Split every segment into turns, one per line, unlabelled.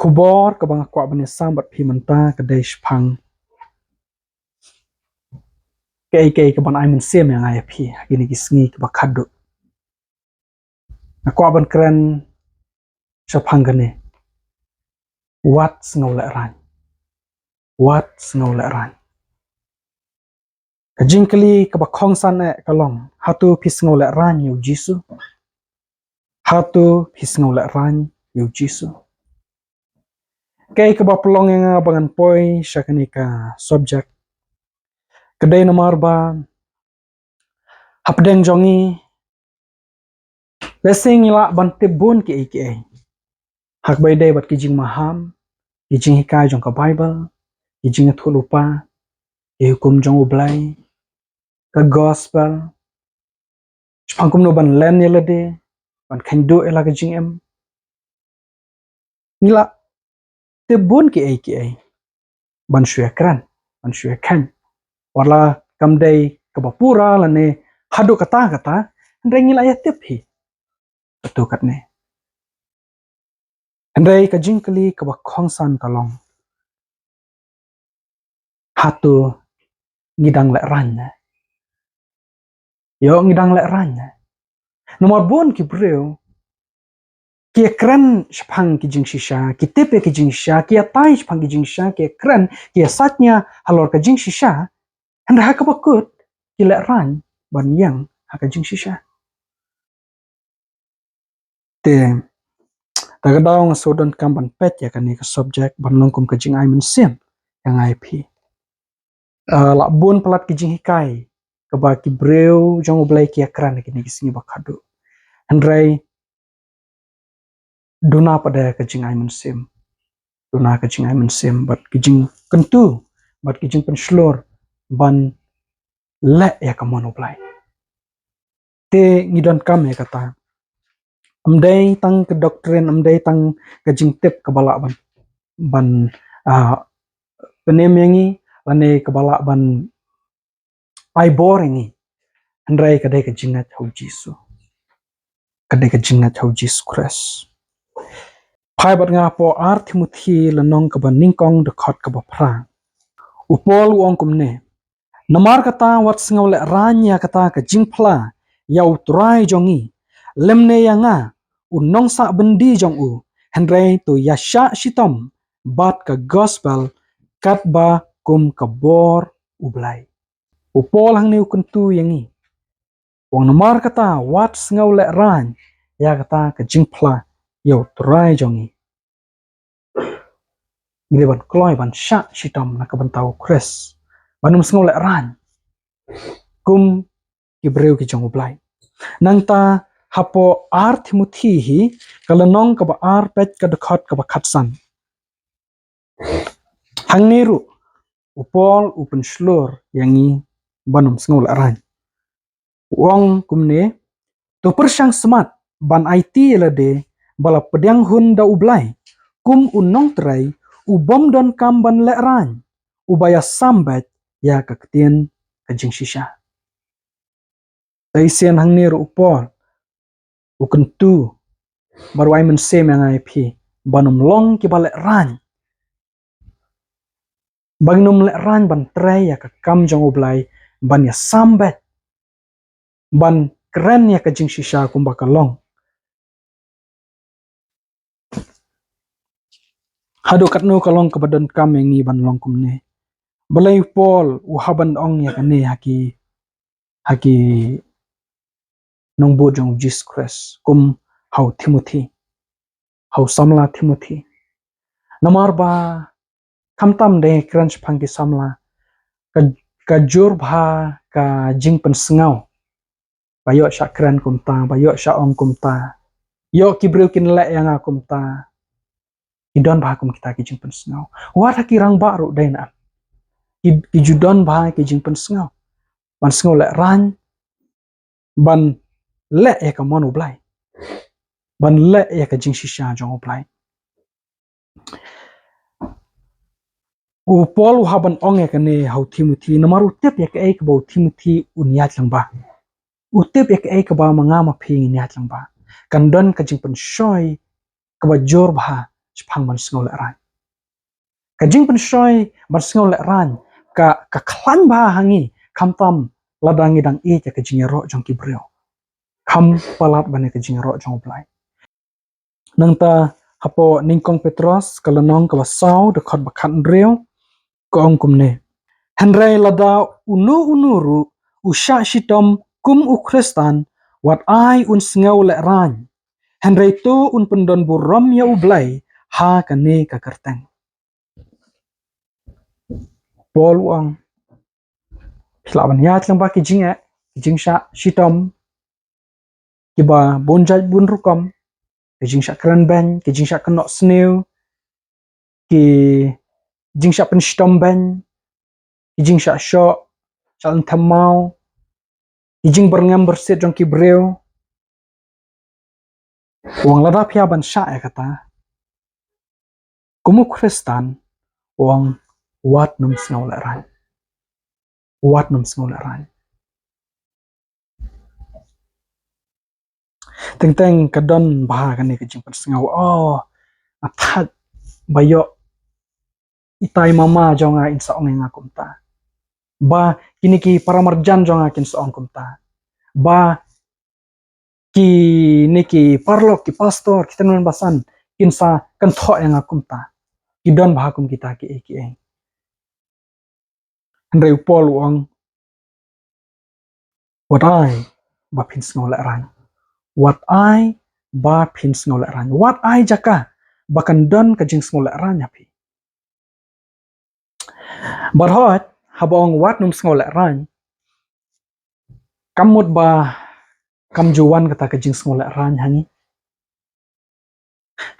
kubor ka bang kwa bani sambat phi manta ka deish phang ke ka ban ai min sem yang ai phi gini gisngi ka bakhadu na kwa ban kran shaphang gane wat ngau la ran wat ngau la ran ka jingkali ka bakhong san e kalong hatu phis ngau la ran yu jisu hatu phis ngau la ran yu jisu kay ka ba pelong yang bangan poi syakani ka subject kedai nomor ba hapdeng jongi lesing ila ban tebun ki hak bai dai bat kijing maham kijing hikai jong ka bible kijing thulupa ki hukum jong ublai ka gospel pangkum no ban len yelade ban khando ela kijing em nila tebun ki ban shwe kran ban shwe khan wala kamdai ka bapura lane hadu kata ndai ngila ya tep hi atu katne ndai ka jingkali ka ba khongsan kalong hatu ngidang le ran yo ngidang le ran nomor bon ki breu ki kran shphang ki jing shisha ki tepe ki jing shisha ki atai shphang ki jing shisha ki kran ki satnya halor ka jing shisha handa ha ka bakut ki le ran ban yang ha ka jing shisha te tagadang sodan kam ban pet ya kan ka subject ban longkum ka jing ai min sim yang ai phi la bon pelat ki jing hikai ka ba ki breu jong oblai ki akran ki ni singi bakhadu handrai duna pada ka jing ai min sim duna ka jing ai min sim bat ki jing kentu bat ki jing penslor ban le ya ka mon oblai te ngidon kam ya kata amdai tang ke doktrin amdai tang ke jing tip ke bala ban penem yangi lane ke bala ban ai boringi andrai kadai ke jingat hau jisu kadai ke jingat hau jisu kres pai bat nga po ar Timothy lanong ke ban ningkong de khot ke ba prang upol uong kumne namar kata wat sngau le ranya kata ke jingpla yau turai jongi lemne yanga unong sa bendi jong u hendrai to yasha shitom bat ka gospel kat ba kum kabor ublai upol hang ni kuntu yangi wang namar kata wat sngau le ran ya kata ka jingpla yau turai jongi ngile ban kloi ban sha shitom na ka ban tau kres banum sngau le ran kum kibreu ki jong ublai nang ta hapo ar Timothy hi kalanong ka ba ar pet ka dekhot ka ba khatsan hangniru upol upen slur yangi banum sngol aran wong kumne to persang smart ban IT lade bala pedyang hun da ublai kum unong trai ubom don kam ban le ran ubaya sambat ya ka ktien ka jing shisha taisen hangniru upol ukentu baru ai men sem yang ai phi banum long ki bale ran bagnum le ran ban trai ya ka kam jong ublai ban ya sambat ban keren ya ka jing shisha kum bakalong hado katno kalong ka badan kam yangi ban long kum ne balai pol u haban ong ya ka ne haki nong bo jong Jesus Christ kum hau Timothy hau samla Timothy namar ba kamtam de crunch phangki samla ka jur bha ka jing pen sngau bayo sha kran kumta bayo sha ong kumta yo kibreu kin le yang kumta idon bha kum kita ki jing pen sngau wa tha ki rang ba ru dai na ki judon bha ki jing pen sngau ban sngau le ran ban le ya ka mon ublai ban le ya ka jing shisha jong ublai upol haban ong ya kane hau Timothy namaru tep ya ka ek bo Timothy uniat lang ba utep ya ka ek ba manga ma phing niat lang ba kandon ka jing pen shoy ka ba jor bha chpang ban sngau le ran ka jing pen shoi ban sngau le ran ka khlan ba hangi kham tam ladangi dang e ka jing ro jong ki breo kham palat ban ka jing ro jong blai nang ta hapo ningkong Petros kalanong ka basau de khot bakhan reu ko ong kumne hanrai lada unu ru usha shitom kum u kristan wat ai un sngau le ran hanrai to un pendon burom ya ublai ha kane ka kertang pol uang Slaban ya tlang ba ki jing sha shitom ki ba bonjai bun rukom ki jing sha kran ben ki jing sha knok sneu ki jing sha pen shitom ben ki jing sha sho chalan thamau ki jing berngam berset jong ki breu wang lada pia ban sha ya kata kumu kristan wang wat num snau la ran wat num snau la ran teng teng kadon bah kan ni ki jing pen snau athat bayo itai mama jonga insa ong nga kumta ba kini ki paramarjan jonga kin sa ong kumta ba ki niki parlok ki pastor kita non basan kinsa kan tho yang akumta ki don bah kum kita ki andai upol uang what I ba pin snol ran what I ba pin snol ran what I jaka bakan don ka jing snol ran yapi barhot habong wat num snol ran kamut ba kamjuan kata ka jing snol ran hangi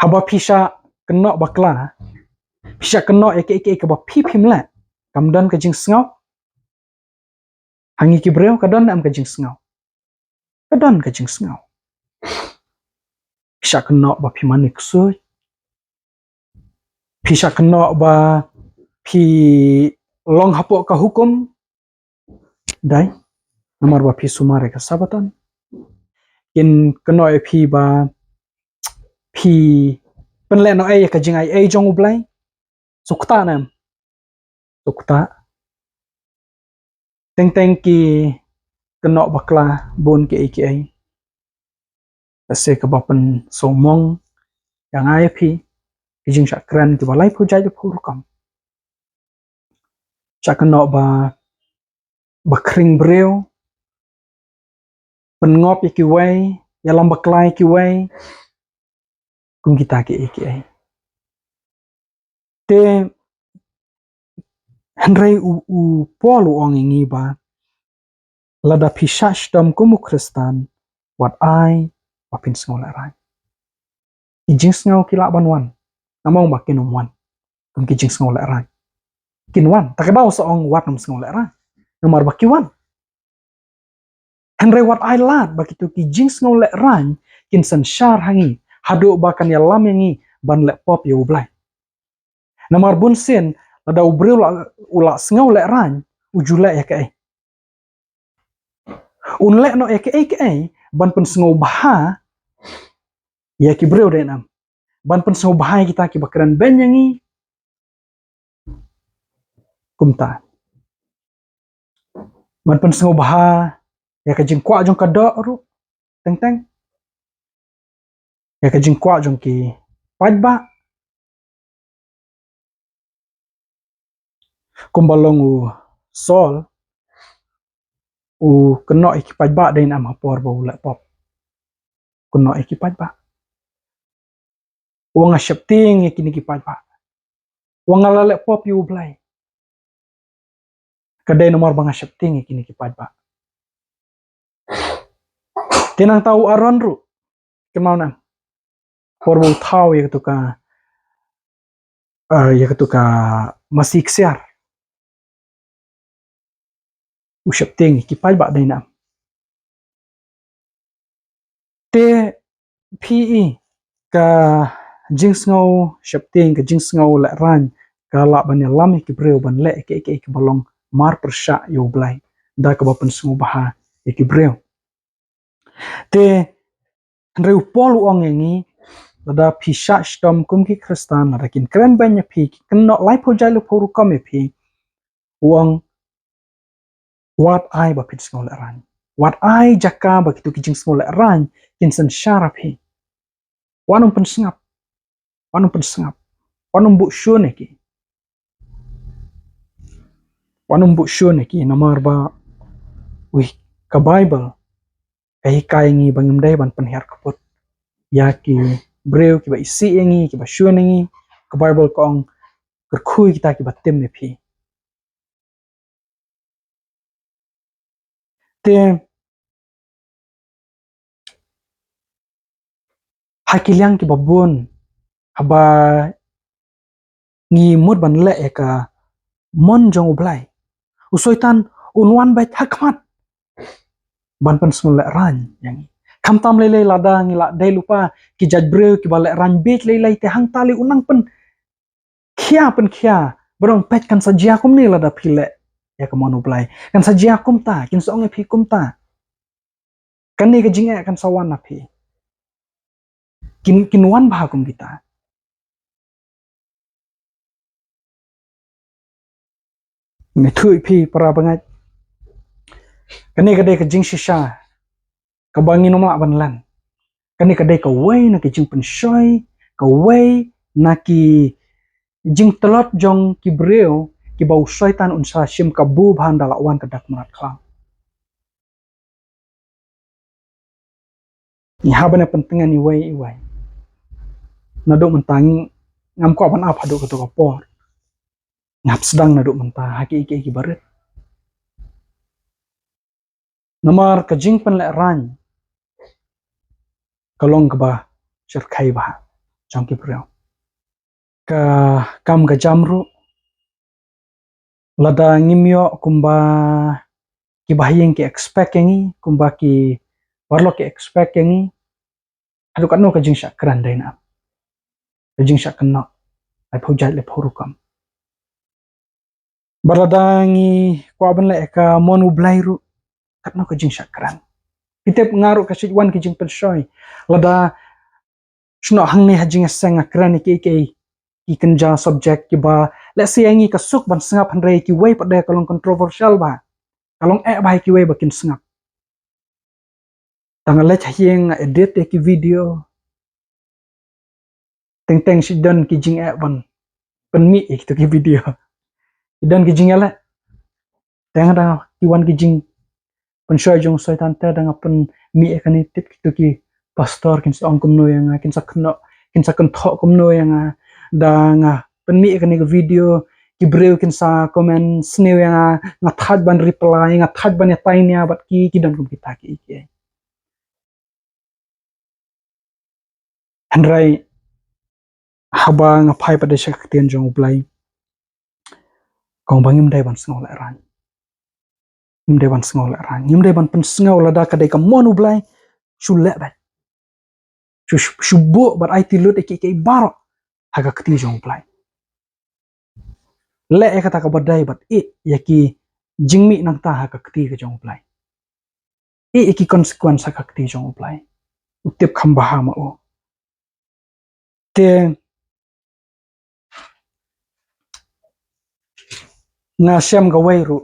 haba pisha kenok bakla pisha kenok eke ka ba pi pimla kamdan ka jing snau hangi ki breu kadon am ka jing snau kadon ka jing snau pisha kenok ba pi manik sui pisha kenok ba pi long hapo ka hukum dai namar ba pi sumare ka sabatan in kenok e pi ba pi penle no e ka jing ai jong ublai sukta nam sukta teng teng ki kenok bakla bon ki ai ase ka ba pen somong yang ai pi kijing sakran ki balai pu jai pu rukam chakanok ba kring breu pengop ki wai ya lam baklai ki wai kum kita ki ai te hanrei u polu ong ingi ba lada pishash dam kumu kristan wat ai wapin sngola rai kijing sngaw ki la banwan namong ba kinumwan kum kijing sngola rai kinwan takadaw sa ong wat num sngola rai nomar ba kiwan hanrei wat ai lat ba kitu kijing sngola rai kin san shar hangi hadu ba kan ya lam yangi ban le pop yo blai namar bun sen ada ubreu ula sngaw le ran ujula ya kai unle no ya kai ban pen sngaw baha ya ki breu de nam ban pen sngaw baha kita ki bakran ben yangi kumta ban pen sngaw baha ya ka jing kwa jong ka do ru teng teng ya ka jing kwa jong ki pajba kumbalong u sol u keno iki pajba de nam hapor bo la pop keno iki pajba wang shapting iki ni ki pajba wang ala le pop yu blai kadai nomor bang shapting iki ni ki pajba tenang tahu aron ru kemau nang por bo thau ya tu ka masih ksiar u shapting iki pajba de nam te pe ka jingsngau shapting ka jingsngau la ran ka la ban ya lam ki breu ban le ki balong mar persha yo blai da ka ba pen sngu baha ki breu te reu pol ong ngi lada pi sha stom kum ki kristan lada kin kren banya pi kno lai po jai lu po ru kam pi uang wat ai ba pit ngol ran wat ai jaka ba kitu kijing ngol ran kin san syarap hi wanum pen sengap wanum bu syone ki nomor ba wih ka bible kai kai ngi bangim dai ban penher kaput ya ki breu ki ba isi ngi ki ba syone ngi ka bible kong kerkhui kita ki batem ne phi te hakilyang ki babun haba ngi mut ban le eka mon jong ublai usoitan unwan bai hakmat ban pen smule ran yang kamtam lele lada ngi la dai lupa ki jaj breu ki bale ran bet lele te hang tali unang pen khia berong pet kan sajia kum ni lada phile ya ka mon ublai kan sajia kum ta kin song e phi kum ta kan ni ka jinga kan sawan na phi kin wan bha kum kita ne thui phi para bangai kani kadai ka jing shisha ka bangi nomla ban lan kani kadai ka wei na ki jing pen shoi ka wei na ki jing telot jong ki breu ki bau syaitan unsa shim ka bu bhan dala wan ka dak marat klang ni habane pentingan ni wei na do mentangi ngam ko ban apa do ka to ka por ngap sedang na do mentang haki ki baret nomor ka jing pen le ran kalong ka ba cher khai ba jong ki breu ka kam ga jamru lada ngimyo kumba ki bahiyeng ki expect yangi kumba ki warlo ki expect yangi adu kan ka jing sha kran dai na ka jing sha kan no ai phojai le phorukam baradangi ko ban le ka monu blairu kat no ka jing sha kran kitep ngaru ka sit wan ki jing pen shoi lada shno hang ne hajing senga kran ki kenja subject ki ba le siangi ka suk ban sngap han rei ki wei pa de kalong controversial ba kalong ba ki wei bakin sngap tang le chahieng edit ki video teng si don ki jing ban penmi to ki video dan ki jing ala teng da ki wan ki jing pen shoy jong soitan ta dang pen mi ekani tit to ki pastor kin song kum no yang kin sa kan tho kum no yang dang penmi ekani ki video ki breu kin sa comment sneu yang ngathat ban reply ngathat ban ya tainya bat ki dan kum kita ki handrai haba ngapai pada syaktian jong ublai kong bangim dai ban sngol ran im dai ban sngol ran im dai ban pen sngol lada ka dai ka mon ublai shulle ba shubu bar ai tilut ki baro haga kti jong ublai le e kata ka badai bat yaki jingmi nang ta haga kti ka jong ublai ki consequence haga kti jong ublai utip khambaha ma o te na syam ga wairu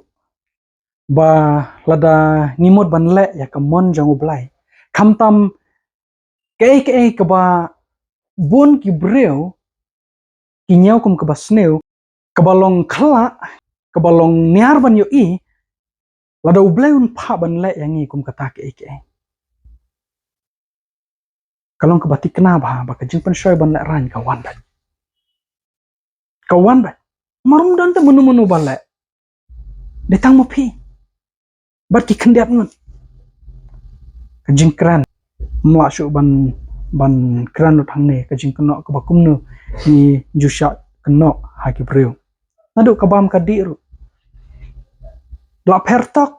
ba lada ngimut ban le ya ka mon jong ublai khamtam ke ka ba bun ki breu ki nyau kum ka ba sneu ka balong khla ka balong niar ban yo lada ublai un pha ban le yangi kum kata ke kalong ka batik na ba ka jing pen shoy ban le ran ka wan ba marum dan ta menu bale detang mo phi bat ki khendiap ngun ka jing kran mwa shu ban kran lo thang ne ka jing kno ka bakum no ni jusha kno ha ki breu nadu ka bam ka di ru la pertok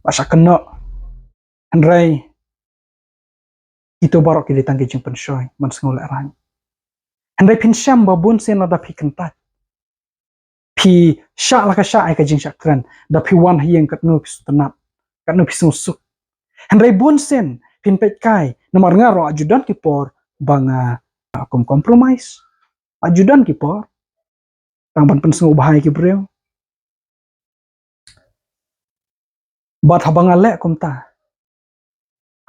asa kno andrai itu barok ki ditang ki jing pen shoy ban sngol ran andrai pin sham babun sen da phi kentat phi sha la ka sha ai ka jing sha kran da phi wan hieng kat no phi tanap kat no phi suk andrai bun sen pin pet kai nomor ngaro ajudan ki por banga akum compromise ajudan ki por tang ban pensung bahai ki breu bat habang ale kum ta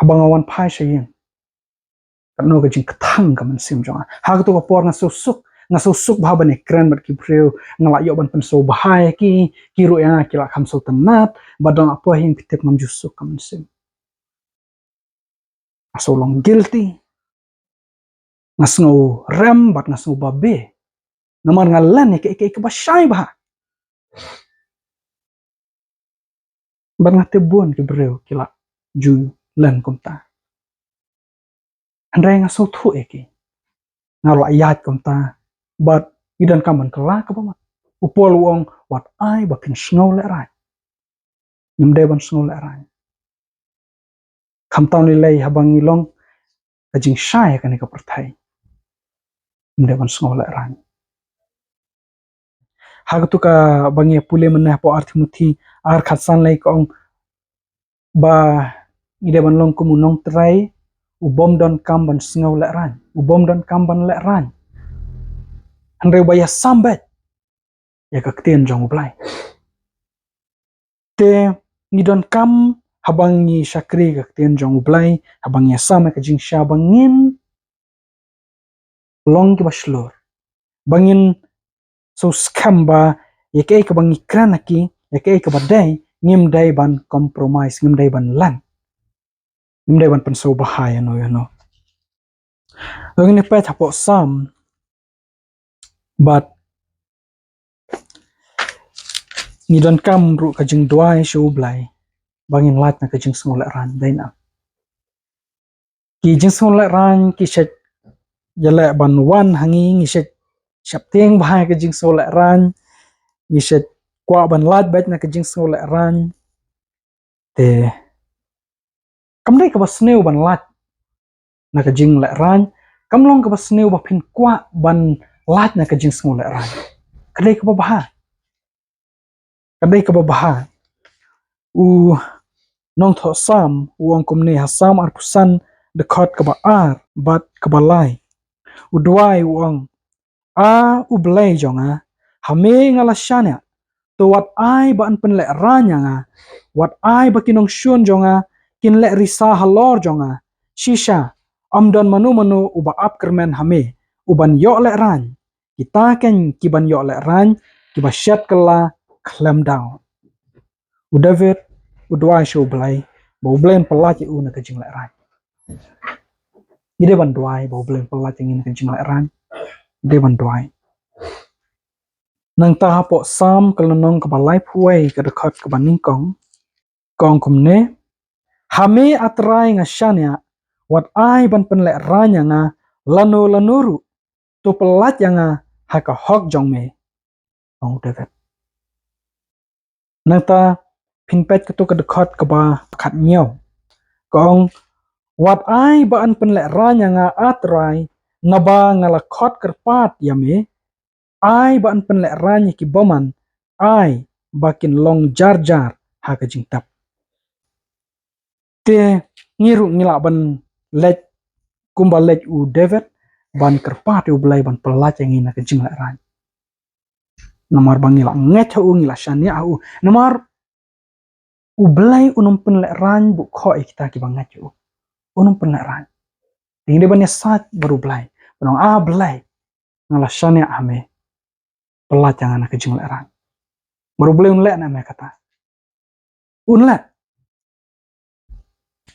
habang awan phai shayin no ga jing kathang ka man sim jonga ha to ka por nga susuk bha ban ekran bat ki breu ngala yo ban penso bahai ki ru ya ki la kham so tanat badong apo hin pitek mam jusuk ka man sim aso long guilty ngasngo rem bat ngasngo babe namar ngalan ke basai bah ban ngate buon ki breu kila ju len kum ta andai ngaso thu eki ngalo ayat kum ta bat idan kaman kala ka ba upol wong wat ai ba pin snow le rai nim de ban snow le rai kham taw ni lei habang ni long ajing shai ka ni ka perthai nim de ban snow le rai hagtu ka bangi pule menah po arthimuthi ar khatsan lei ko ba ide ban long kumunong trai ubom don kam ban snow le rai ubom don kam ban le rai andre baya sambet ya ka ktien jong blai te ni don kam habang ni shakri ka ktien jong blai habang ya sama ka jing sha bangin long ki baslor bangin so scam ba ya ka bangi kranaki ya ka badai ngim dai ban compromise ngim dai ban lan ngim dai ban penso bahaya no ya no ngin pe thapo sam but ni don kam ru ka jing dwai shu blai bangin lat na ka jing smol ran dai na ki jing smol ran ki shet yale ban wan hangi ngi shet shap teng bahai ka jing smol ran ngi shet kwa ban lat bet na ka jing smol ran te kam dai ka basneu ban lat na ka jing le ran kam long ka basneu ba phin kwa ban lat na ka jing smol ran kadai ka ba kadai ka ba u nong tho sam uang kumne hasam ar pusan de khot ka ba ar bat ka ba lai u dwai uang a u blai jonga hame ngala shanya to wat ai ba an pen le ranya nga wat ai ba kinong shun jonga kin le risa halor jonga shisha amdon manu u ba ap kermen hame u ban yo le ran kita ken ki ban yo le ran ki ba shat kala klem down u david u dwai show blai bo blem pelati u na ka jing le ran ide ban dwai bo blem pelati ngin ka jing le ran ide ban dwai nang ta po sam kalonong ka balai phuai ka dekhot ka baning kong kumne hame atrai nga shania wat ai ban pen le ranya nga lanuru to pelat yang ha ka hok jong me ong david nang ta phinpet ka to ka dekhot ka ba khat nyau kong wat ai ba an pen le ranya nga atrai na ba ngala khot kerpat yame ai ba an pen le ranya ki boman ai bakin long jar ha ka jing tap te ngiru ngila ban lej kumba lej u david ban kerpat u blai ban pelat yang ina ka jing le ran namar bangila nget u ngila shania u namar u blai unum pen le ran bu kho kita ki bangat u unum pen le ran tingde ban sat baru blai banong a blai ngala shania ame pelat yang ana ka jing le ran baru blai un le na me kata un le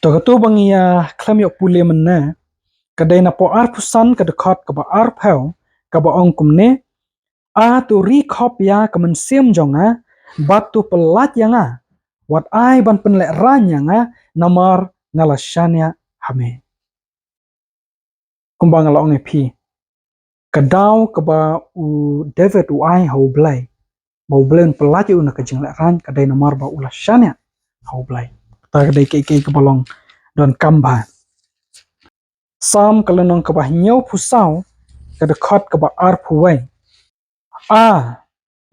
to bangia klam yo pule menna kadai na po ar pusan ka dekhot ka ba ar phau ka ba ong kumne a tu ri khop ya ka man sim jonga bat tu pelat yanga wat ai ban pen le ran yanga namar ngala shania hame kumbang ngala ong pi kadau ka ba u david u ai ho blai bo blen pelat u na ka jing le ran kadai namar ba ula shania ho blai ta kadai ke ka balong don kamba sam kalonong ka ba nyau phusau ka dekhot ka ba ar phuwai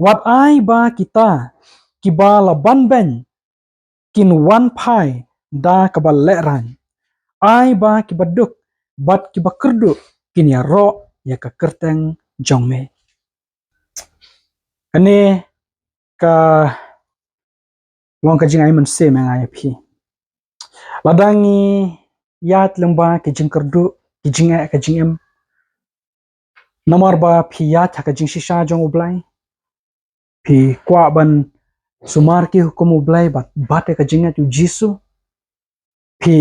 wat ai ba kita kibala ban ben kin wan phai da ka ba le ran ai ba ki baduk bat ki bakerdu kini ya ro ya ka kerteng jong me ane ka long ka jing ai man se me ngai phi ladangi yat lengba ke jing kerdu ki jing ka jing em nomor ba phi yat ka jing shisha jong ublai phi kwa ban sumar ki hukum ublai bat ka jing tu jisu phi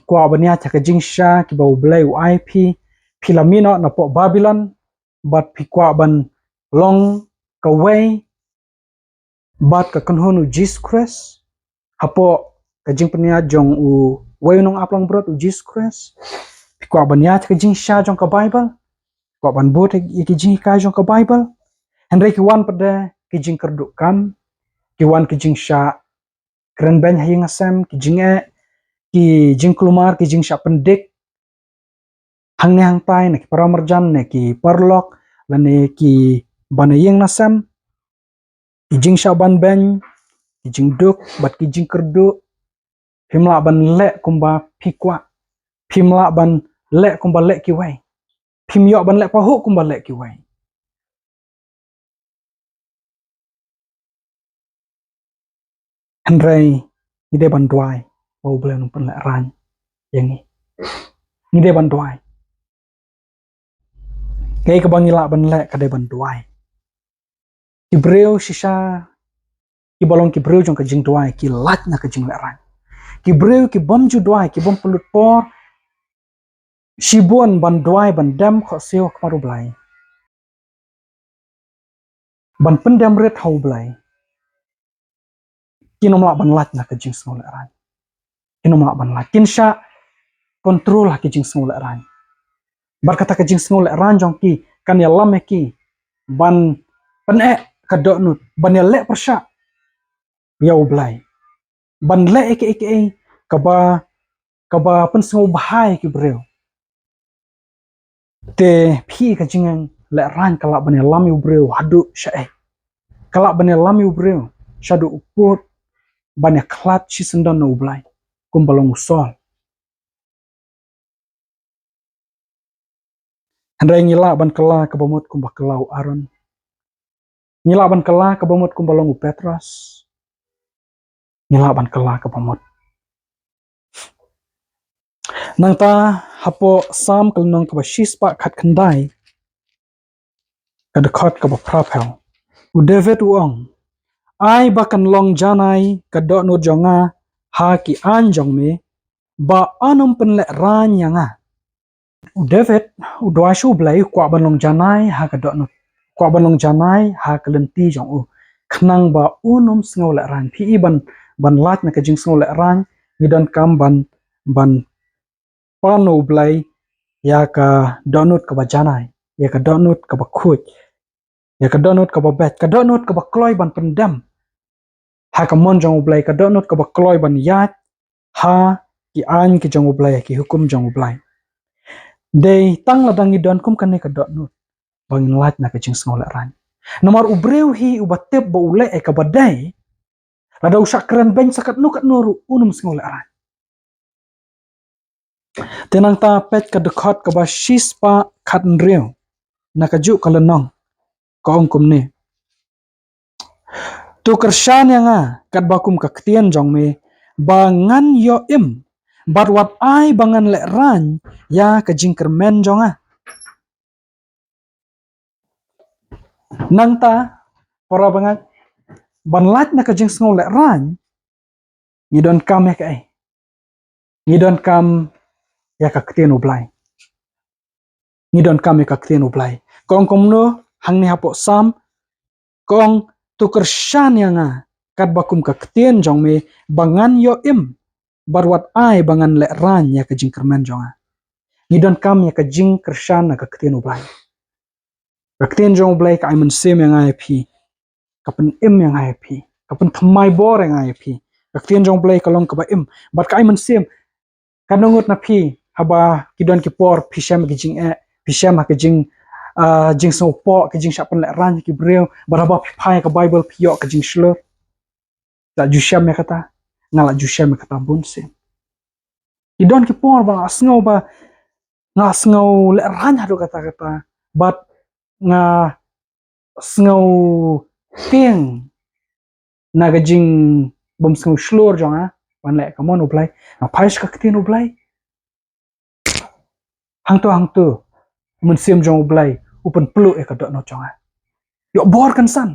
kwa ban ya ka jing sha ki ba ublai u ai phi lamina na po babylon bat phi kwa ban long ka wei bat ka kanhonu Jesus Christ hapo ka jing penia jong u wei nong aplang brot u Jesus Christ kwa ban ya ka jing sha jong ka Bible kwa ban bot ki jing ka jong ka Bible henry ki wan pada ki jing kerdu kan ki wan ki jing sha kren ben hayang asem ki jing ki jing klumar ki jing sha pendik hang ne hang tai ne ki paramarjan ne ki parlok lane ki banayeng nasem ki jing sha ban ben ki jing duk bat ki jing kerdu himla ban le kumba pikwa phimla ban le kumba le ki wai phim yo ban le pa hu kumba le ki wai henry ni de ban dwai o blen pan le ran yang ni de ban dwai kay ka bangila ban le ka de ban dwai Kibreu shisha ki balong kibreu jong ka jing dwai ki lat na ka jing le ran kibreu ki bom ju dwai ki bom pelut por shibon ban dwai ban dam kho seo kmaru blai ban pendam ret hau blai kinomla ban lat na ka jing sngo le ran kinomla ban lat kin sha kontrol ha ki jing sngo le ran bar kata ka jing sngo le ran jong ki kan ya lam ki ban pen ka do nut ban ya le persha ya blai ban le ke ka ba pen sngo bahai ki breu te phi ka jingang le ran kala ban ya lam yu breu hadu sha kala ban ya lam yu breu shadu upot ban ya klat chi sendan no blai kum balong usol handai ngila ban kala ka bomot kum baklau aron ngila ban kala ka bomot kum balong petras ngila ban kala ka bomot nang ta hapo sam kalnong ka ba shispa khat khandai ka de khot ka ba prapel u david uong ai bakan long janai ka do no jonga ha ki an jong me ba anum pen le ran yanga u david u dwa shu blai kwa ban long janai ha ka do no kwa ban long janai ha ka lenti jong u khnang ba unum sngo le ran phi ban lat na ka jing sngo le ran ni dan kam ban pano blai ya ka donut ka ba janai ya ka donut ka ba khuj ya ka donut ka ba bet ka donut ka ba kloi ban pendam ha ka mon jong blai ka donut ka ba kloi ban yat ha ki an ki jong blai ki hukum jong blai dei tang la dang idon kum kan ne ka donut bang lat na ka jing sngo le ran nomor ubreu hi ubatep ba ule e ka badai la da usha kren ben sakat nu kat noru unum sngo le ran tenang ta pet ka de khot ka ba shispa khat nreu na ka ju kala nong ka ong kum ne tu kershan yang kat bakum ka ktien jong me bangan yo im bat wat ai bangan le ran ya ka jing kermen jong nang ta para bangat ban lat na ka jing sngo le ran ni don kam ya ka ni don kam ya ka ktien ublai ni don kam ya ka ktien ublai kong kom no hang ni hapo sam kong tu kershan yang kat bakum ka ktien jong me bangan yo im barwat ai bangan le ran ya ka jing kermen jong ni don kam ya ka jing kershan na ka ktien ublai ka ktien jong ublai ka ai men sem yang ai phi ka pen im yang ai phi ka pen thamai bor yang ai phi ka ktien jong ublai ka long ka ba im bat ka ai men sem ka nongot na phi haba ki don ki por phi shem ki jing phi shem ka jing jing so po ka jing sha pen le ran ki breu baraba phi phai ka bible phi yo ka jing shlo la ju shem ya kata ngala ju shem kata bun sem idon ki por ba asngo ba nga sngau le ran hadu kata-kata bat nga sngau tieng na gajing bom sngau shlor jonga ban le kamon ublai na paish ka ktin ublai hangtu mun sim jong ublai upan pelu e kadok no jonga yo bor kan san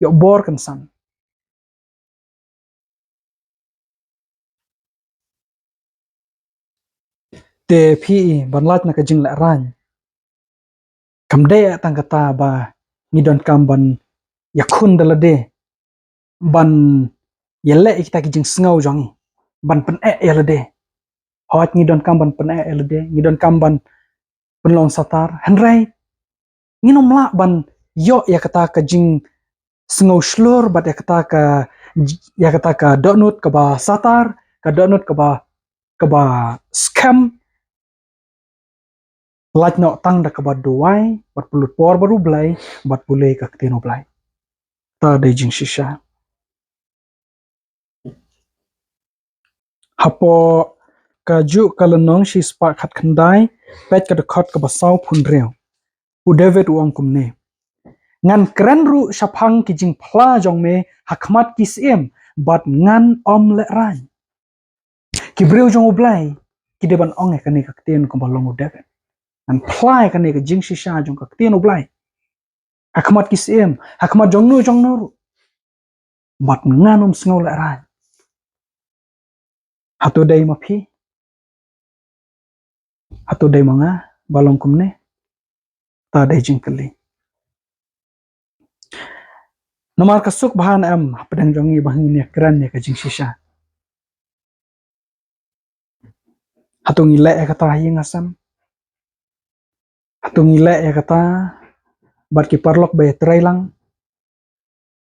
yo bor kan san te phi ban lat na kajing le ran kam de tang kata ba ngidon kam ban yakun dalade ban yelle ikita kijing sngau jongi ban pen yelade hot ngidon kam ban pen yelade ngidon kam ban penlong satar henrai nginom la ban yo ya kata kajing sngau shlur bat ya kata ka donut ka ba satar ka donut ka ba scam laj no tang da ka ba duai bat pulut por baru blai bat pulei ka ktino blai ta de jing shisha hapo kaju kalanong shi spark khat khandai pet ka khot ka ba sau phun reu u david u angkum ne ngan kren ru shaphang ki jing phla jong me hakmat ki sem bat ngan om le ran ki breu jong ublai ki deban ong e kane ka ktien ko balong u david an phla kane ka jing shisha jong ka ktien ublai hakmat ki sem hakmat jong nu bat ngan om sngo le ran hatu dai ma phi hatu dai manga balong kum ne ta dai jing kali nomar kasuk bahan am pedang jongi bahang ne kran ne ka jing shisha hatung ile e kata hi ngasam hatung ile e kata bar ki parlok be trailang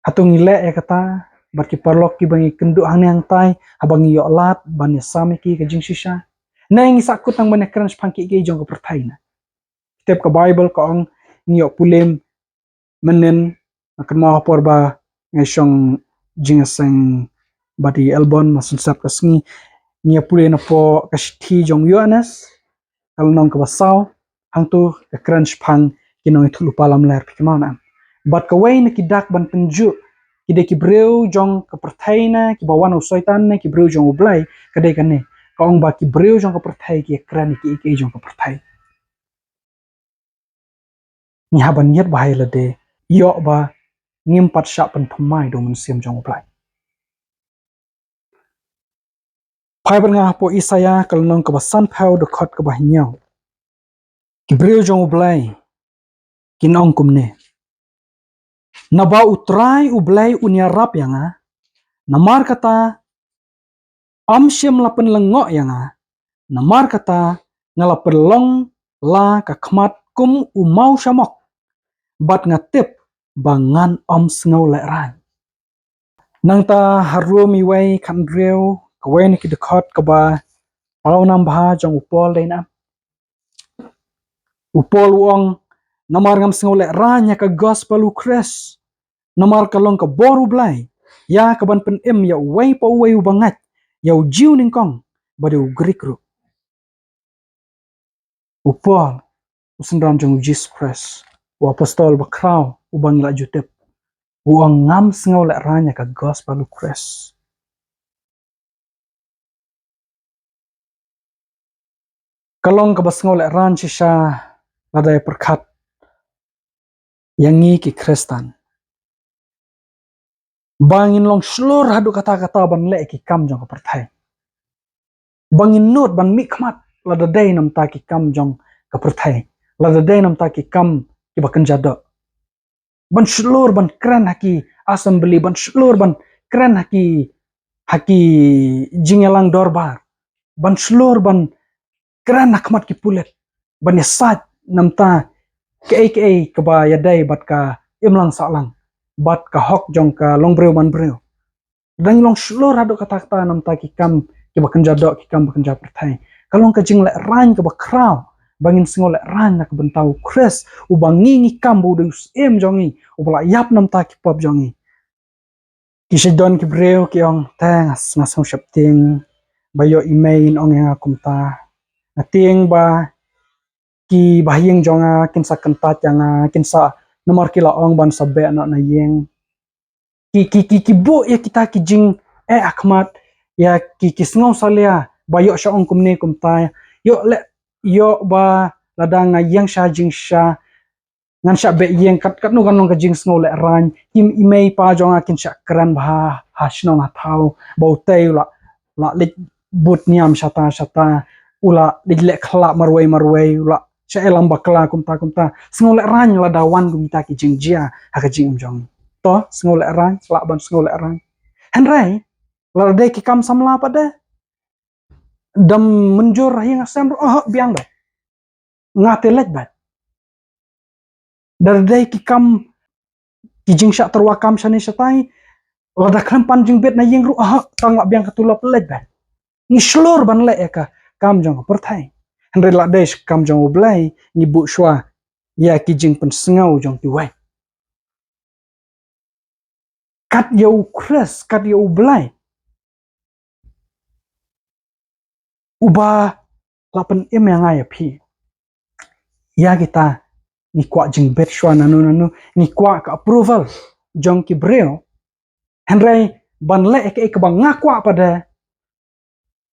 hatung ile e kata bar ki parlok ki bangi kendu ang tai habangi yo lat ban ya sami ki ka jing shisha nang sakut nang ban kran phangki ge jong ko perthai na step ka bible ko ong ngiyo pulem menen akan mau porba ngesong jingaseng badi elbon masun sap kasngi nia pule na po kashthi jong yonas kalnong ka basaw hangtu ka crunch phang kinong thulu palam ler pikmana bat ka wai na kidak ban penju kide ki breu jong ka perthaina ki bawan usoitan ne ki breu jong ublai kade kane ka ong ba ki breu jong ka perthai ki kran ki jong ka perthai ni haban yet bahai lade yo ba ngim pat sha pan thumai do mun sim jong ublai phai ban nga po isaya kalnong ka basan phau do khot ka bahnyau ki breu jong ublai kinong kumne naba utrai ublai unya rap yanga namar kata amshem lapen lengo yanga namar kata ngalapen long la ka khmat kum umau shamok bat ngatip bangan om snau le ran nang ta haru mi wai khan reu kawai ni ki khot ka ba pau nam bha jong upol deina upol uong namar ngam snau le ran ya ka gospel u kres namar kalong ka boru blai ya ka ban pen em ya wai pa wai u bangat ya u jiu ning kong badu grik ru upol usendram jong Jesus Christ u apostol ba kraw u bangla jutep uang ngam snau le ran ya ka gospel u kres kalong ka basngau le ran shisha ladai perkhat yangi ki kristan bangin long slur hadu kata-kata ban le ki kam jong ka perthai bangin not ban mi khmat ladai nam ta ki kam jong ka perthai ladai nam ta ki kam ki bakan jado ban slur ban kran haki assembly ban slur ban kran haki jingelang dorbar ban slur ban kran hakmat ki pulet ban yasat namta ke ka ba yadai bat ka imlang salang bat ka hok jong ka long breu man breu dang long slor hadu kata kata namta ki kam ki bakan jado ki kam bakan ja perthai kalong ka jing le ran ka ba kraw bangin singol le ran nak bentau kres u bangi ngi kam bu dus em jongi u bala yap namta ki pop jongi ki shedon ki breu ki ong thangas ngasong shapting bayo email ong yang akumta ating ba ki bahyeng jonga kinsa kentat janga kinsa nomor kila ong ban sabe anak na yeng ki bo ya kita ki jing akmat ya ki sngaw salia ba yo sha ong kumne kumta yo le yo ba ladang na yang sha jing sha ngan sha be yeng kat kat no gan ka jing sngaw le ran kim imei pa jonga kin sha kran ba ha shno na thau bo te la le but niam shata shata ula le khla marwei ula cha elam bakla kumta sngaw le ran la dawan kumta ki jing jia ha ka jing jong to sngaw le ran la ban sngaw le ran henrai la de ki kam samla pada dam menjur yang asam biang ba ngate let ba dar de ki kam ki jing sha terwakam shani shatai la da kram pan jing bet na yeng ru tang wa biang katulap let ba ni shlor ban le ka kam jong perthai henrai la de kam jong oblai ni bu shwa ya ki jing pen sngaw jong ti wai kat yo kres kat yo oblai uba lapen yang ai phi ya kita ni kwa jing bet shwa nanu ni kwa ka approval jong ki breo henrai ban le ek bang ngakwa pada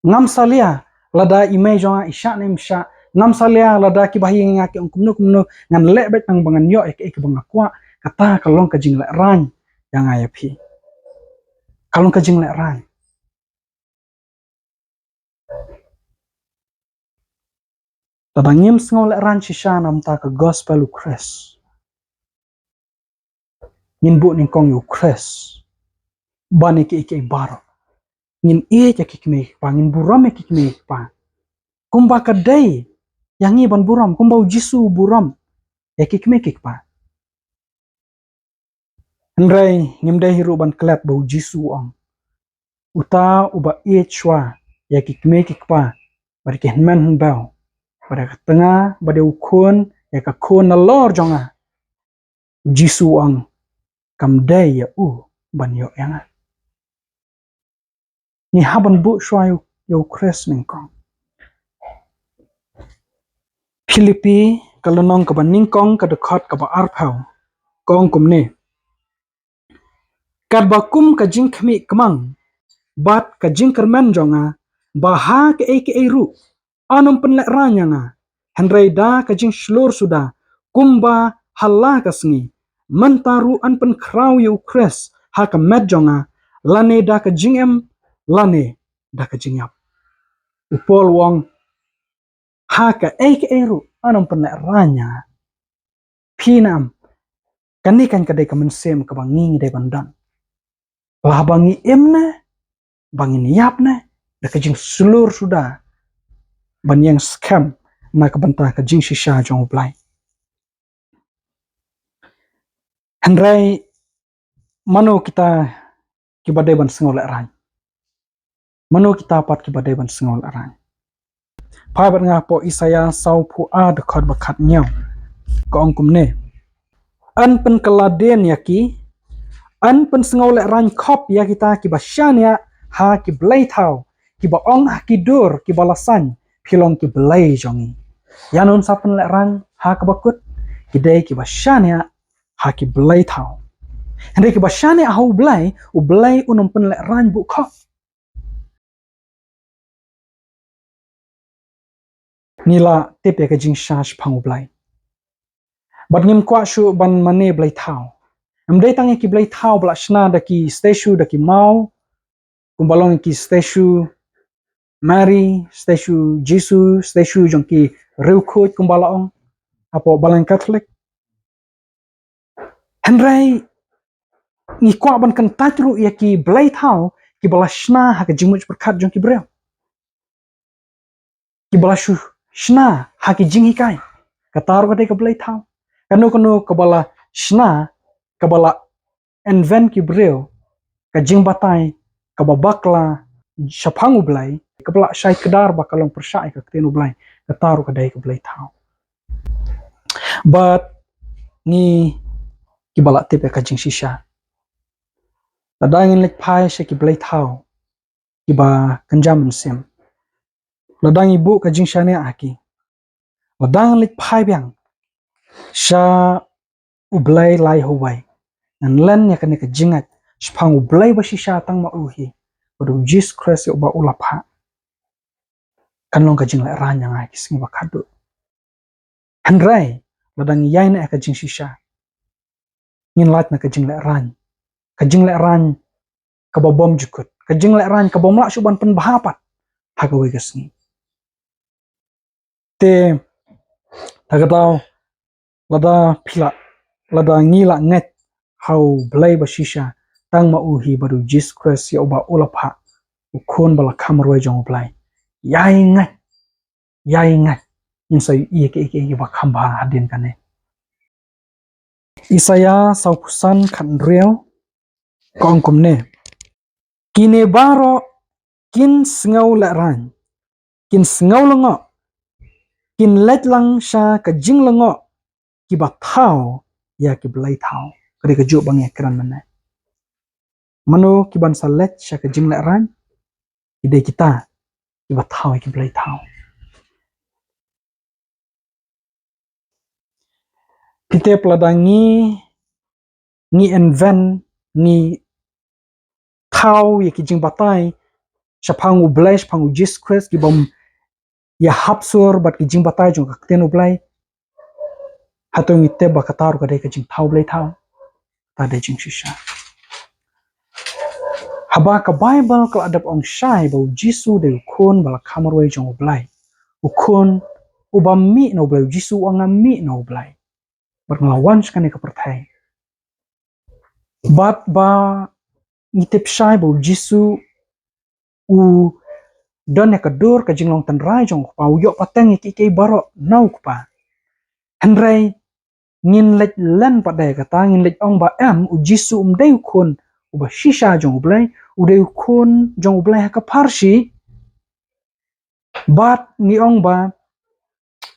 ngam salia lada imei jonga isha nem sha ngam salia lada ki bahi ngake kumno ngan le bet tang bangan yo ek bang ngakwa kata kalong ka jing le ran yang ai phi kalong ka jing le ran tabangim sngaw le ran shisha nam ta ka gospel ukres nin bu nin kong ukres bani ki baro ngin ja kikme pa ngin buram kikme pa kumba kadai yang ban buram kumba jisu buram kikme kikpa Andrai ngimdai hiru ban klat bau jisu ong uta uba chwa ya kikme kikpa bar ki men bau bar ka tanga bar ukun ya ka kun na lor jonga jisu ong kam dai ya ban yo yang ni haban bu shwa yo kres ningkong Filipi kalonong ka ban ningkong ka dekat ka ba arpau kong kumne kat bakum ka jing khmi kemang bat ka jing kermen jonga baha ke ru anum pen le ranyanga henrei da ka jing shlur suda kumba halla ka sngi mantaru an pen kraw yu kres ha ka met jonga lane da ka jing lane da ka jing yap upol wong ha ka ru anum pen le ranya pinam kanikan ka de ka mensem ka bangi de bandan lah bangi emne bangi niapne da ka jing slur suda ban yang scam na ka banta ka jing shisha jong blai henrai mano kita kibadai ban sengol ran mano kita pat kibadai ban sengol ran pa bat nga po isaya sau pu a de khot bakhat nyau ko ong kumne an pen kaladen yaki an pen sengol ran khop ya kita ki basyania ha ki blai thau ki ba ong ha ki dur ki balasan philong ki blai jongi yanon sapen le ran ha ka bakut ki dei ki basyania ha ki blai thau henry ki basyania ha u blai unum pen le ran bu khop nila tip ya ka jing shash phang blai bat ngim kwa shu ban mane blai thau amdei tang ki blai thau bla shna da ki statue da ki mau kumbalong ki statue Mary statue Jesus statue jong ki reu khoj kumbalong apo balang catholic henry ni kwa ban kan tatru ya ki blai thau ki bala shna ha ka jingmuj berkat jong ki breu ki bala shu shna ha ki jing hikai katar ka de ka blai thau kanu ka bala shna ka bala enven ki breu ka jing batai ka babakla shapangu blai ka bala shai kedar bakalong persai ka tenu blai katar ka de ka blai thau but ni ki bala tip ka jing shisha ladangin lek pai she ki blai thau ki ba kanjam sem ladang ibu ka jing shane aki ladang lik phai biang sha ublay lai howai nan len ya kan ka jingat spang ublay ba shisha tang ma uhi badu Jesus Christ ba ulapha kan long ka jing la ran yang ai kising ba khadu hanrai ladang yai na ka jing shisha ngin lat na ka jing la ran ka ba bom jukut ka jing la ran ka bom la suban pen bahapat ha ka we kasni te tagatau lada phila lada ngila nget how blay ba shisha tang ma uhi badu Jesus Christ ya ba ulapha ukon bala khamroi jong blay yai ngat insai ke ba khamba hadin kane Isaya saukusan khan riau kong kumne kine baro kin sngau la ran kin sngau lango kin let lang sha ka jing lango ki ba thao ya ki blai thao kare ka jo bang ekran mana mano ki ban sa let sha ka jing la ran ide kita ki ba thao ki blai thao pite pladangi ni enven ni thao ya ki jing batai shapangu blai shapangu Jesus Christ ki bom ya hapsur bat ki jing batai jong ka ten ublai hatong itte ba katar ka dai ka jing thao blai thao ta dai jing shisha haba ka Bible ka adap ong shai ba jisu de khon bala khamarwai jong ublai ukhon ubam mi no blai jisu anga mi no blai bat nglawan skane ka perthai bat ba ngitip shai ba jisu u don ya kadur ka jinglong tan rai jong pa u yo pateng ki baro nau pa hanrai ngin lech len pa dai ka ta ngin lech ong ba am u jisu dei khon u ba shisha jong blai u dei khon jong blai ka parshi bat ni ong ba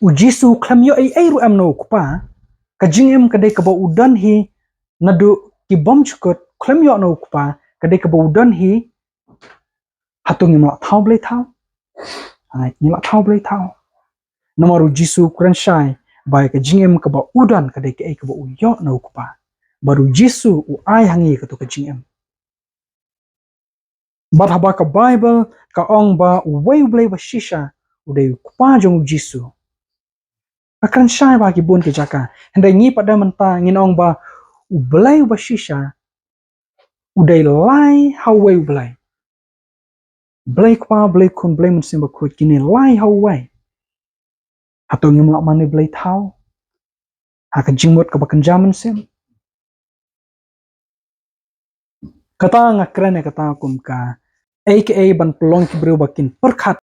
u jisu khlam yo ai ru am no pa ka jingem ka dei ka ba udan hi nadu ki bom chukot khlam yo no pa ka dei ka ba udan hi hatung ngim la thau blai thau ai ngim la thau blai thau namaru jisu kran shai bai ka jingem ka ba udan ka dei ka ba u yo no pa baru jisu u ai hangi ka to ka jingem bat haba ka Bible ka ong ba wei blai ba shisha u dei pa jong jisu akan shai ba ki bun ki jaka handai ngi pada menta ngin ong ba u blai ba shisha u dei lai how wei blai kwa blai kun blai mun sim ba khut kini lai how wei atau ngim la mani blai thau ha ka jingmot ka ba kan jaman sim kata ngakren kata kum ka aka ban pelong ki breu bakin perkhat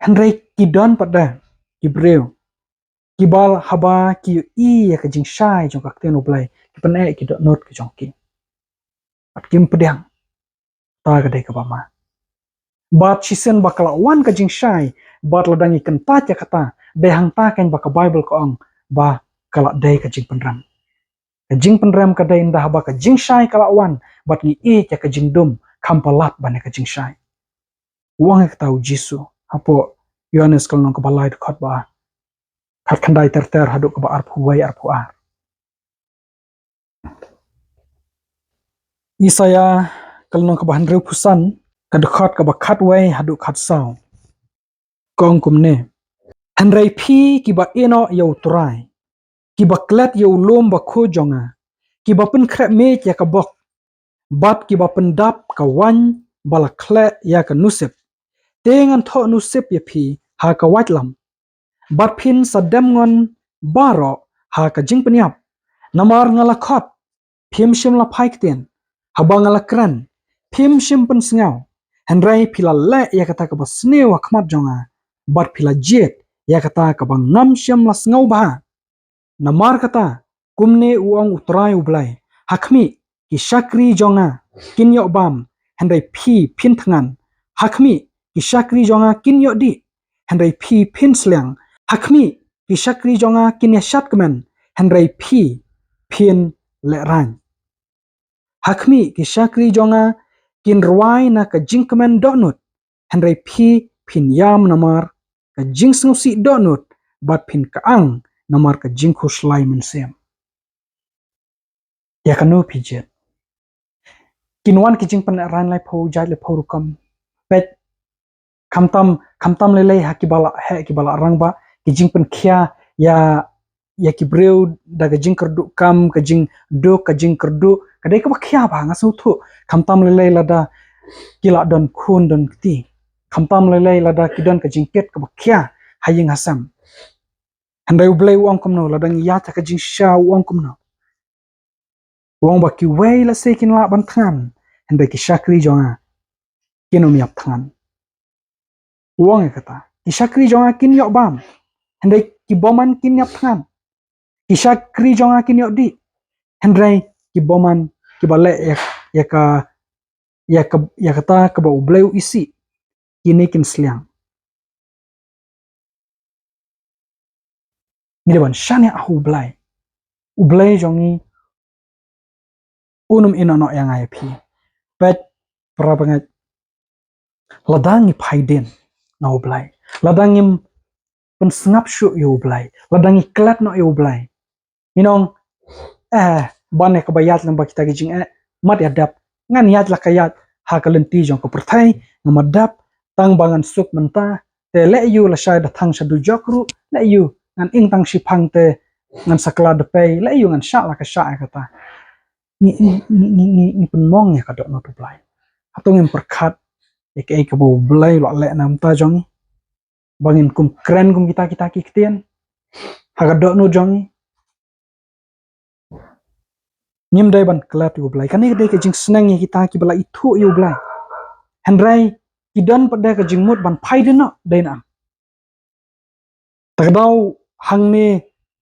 handai ki don pada ki breu ki bal haba ki i ya ka jing shai jong ka ten blai ki pan ki dot not ki jong ki at kim pedang ta ka dei ka ba ma bat chisen bakala wan ka jing shai bat ladang ikan ta ya kata de hang ta kan baka Bible ko ong ba kala dei ka jing penram ka jing penram ka dei nda haba ka jing shai kala wan bat ni e ya ka jing dum kampalat ba ne ka jing shai wang ka tau jisu hapo Yohanes kal nong ka balai khot ba khat khandai ter hadu ka ba arpu wai arpu ar Isaya kal nong ka ba hanreu pusan ka khot ka ba khat wai hadu khat sao kong kumne hanrai phi ki ba eno yo turai ki ba klet yo lom ba kho jonga ki ba pen khre me ya ka bok bat ki ba pen dap ka wan bala khle ya ka nusep tengan tho nusep ya phi ha ka watlam bat phin sadam ngon baro ha ka jing peniap namar ngala khot phim shim la phai kten haba ngala kran phim shim pen sngau hanrai phila le ya ka ta ka ba sneu khmat jonga bat phila jet ya kata ka bang ngam syam las ngau ba namar kata kumne uang utrai ublai hakmi ki shakri jonga kinyo bam handai phi phin thangan hakmi ki shakri jonga kinyo di handai phi phin slang hakmi ki shakri jonga kinya shatkmen handai phi phin le ran hakmi ki shakri jonga kin rwai na ka jingkmen donut handai phi phin yam namar ka jing sngusi donut bat pin kaang namar ka jingku slai mensem ya kanu pijet kinwan ki jing pan ran lai pho jai le pho rukam pet kamtam lele hakibala he kibala rangba ki jing pan khia ya ki breu daga jing kerdu kam ka jing do ka jing kerdu kadai ka khia ba nga su thu kamtam lele lada kila don khun don ti kamtam lele lada kidon ka jing ket ka khia haying hasam handai ublei uang kumno ladang ya ta ka jing sha uang kumno uang ba ki wei la se kin la ban than handai ki shakri jonga kinom yap than uang e kata ki shakri jonga kin yok bam handai ki boman kin yap than ki shakri jonga kin yok di handai ki boman ki bale ya kata ka ba ublei isi kini kin sliang Ngileban shane ahu ublai jongi unum inono yang ai phi pet prabangat ladangi phaiden na ublai ladangim pen sngap shu yo ublai ladangi klat no yo ublai inong bane ka bayat lamba kita gijing mat yadap ngan yat la kayat ha kalenti jong ko perthai ngamadap tang bangan suk menta te le yu la shai da thang shadu jokru le yu ngan ing tang shipang te ngan sakla de pe le yu ngan sha la ka sha kata ni penmong ya kadok no tublai atau ngem perkat ek ke bo blai lo le nam ta jong bangin kum kren kum kita ki ktien hagadok no jong nim dai ban klat yu blai kan dai ke jing snang ya kita ki bala itu yu blai handrai kidan pada ke jing mut ban phai de no dai na takdau hang ne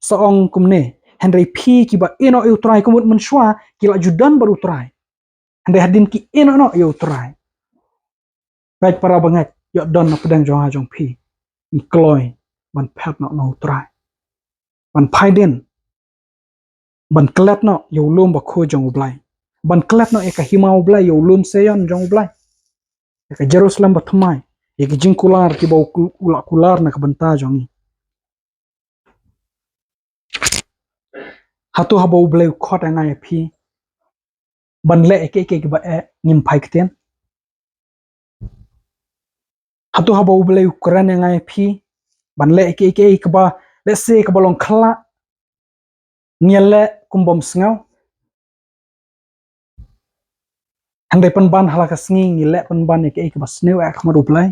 saong kum ne handrai phi ki ba eno yu trai kumut men shwa ki la judan baru trai handai hadin ki eno no yu trai baik para bangat yo don na pedang jong ha jong phi ni kloi ban phat no trai ban phai den ban klat no yo lum ba kho jong blai ban klat no eka himau blai yo lum seyon jong blai eka Jerusalem ba thmai eka jingkular ki ba kular na ka banta jong hatu habo blai khot angai phi ban le eke ba nim phai kten hatu habo blai ukran angai phi ban le eke ba le se ka balong khla niele kumbom sngau handai pan ban hala ka sngi ngile pan ban eke ba sneu ak ma ruplai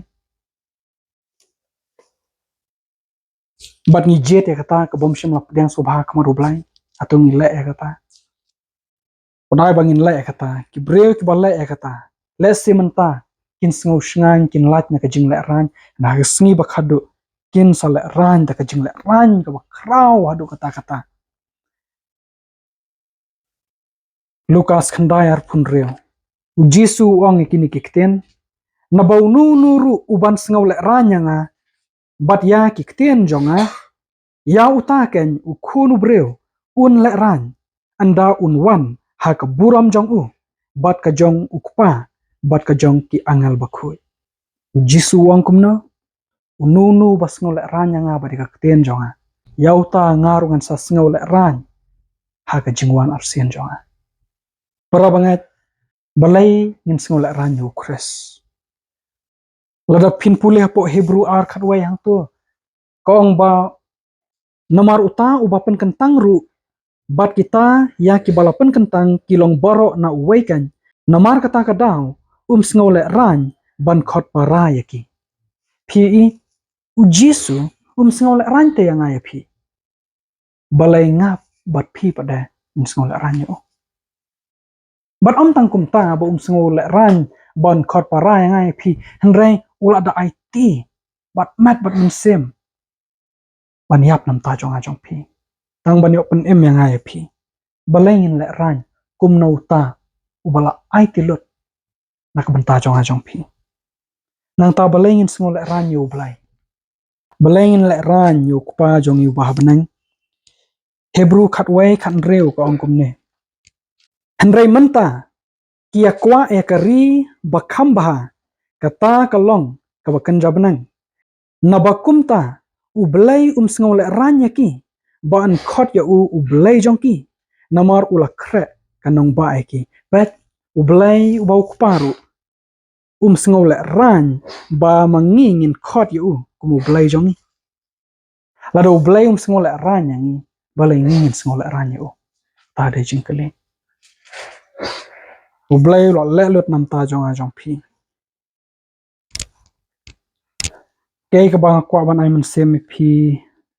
bat ni jet ya kata ka bom shim lap dang sobha ka ma ruplai atau ngile ya kata ponai bangin le ya kata ki breu ki bal le ya kata le se menta kin sngu shngang kin lat na ka jing le ran na ka sngi ba khadu kin sale ran da ka jing le ran ka ba kraw hadu kata Lukas khandayar punreo Jisu ong ikini kikten na bau nuru uban sngau le ranya nga bat ya kikten jonga ya utaken ukhunu breu un le ran anda un wan ha ka buram jong u bat ka jong ukpa bat ka jong ki angal bakhui Jisu ong kumno ununu bas ngau le ranya nga bat ka kikten jonga ya uta ngarungan sa sngau le ran ha ka jingwan arsien jonga para banget balai ngin sngau le ran yu kres lada pin pulih po Hebrew ar khatwai hang tu kong ba nomor uta ubapen kentang ru bat kita ya ki balapen kentang kilong baro na uwaikan nomor kata kadau sngau le ran ban khot para yaki phi u Jisu sngau le ran te yang ai phi balai ngap bat phi pada sngau le ran yo bat tang kum ta ba sngau le ran ban khot para yang ai phi hanrai ula da IT bat mat bat sem ban yap nam ta jong a jong phi tang ban yo pen em yang ai phi balengin le ran kum no ta ubala IT lot nak banta jong a jong phi nang ta balengin sngo le ran yo blai balengin le ran yo kpa jong yu bah benang Hebrew khatwai khan reu ko ong kum ne hanrai manta kia kwa e kari bakham bah kata kalong ka bakan jabnang nabakumta belai sngau le ranya ki ba an khot ya belai jong ki namar ula kre kanong ba ki pet belai bau kuparu sngau le ran ba mangingin khot ya kumu belai jong ni lado belai sngau le ranya ni balai ngingin sngau le ranya ta de jingkele belai lo le lut nam ta jong a jong phi ke ka ba kwa ban ai man sem phi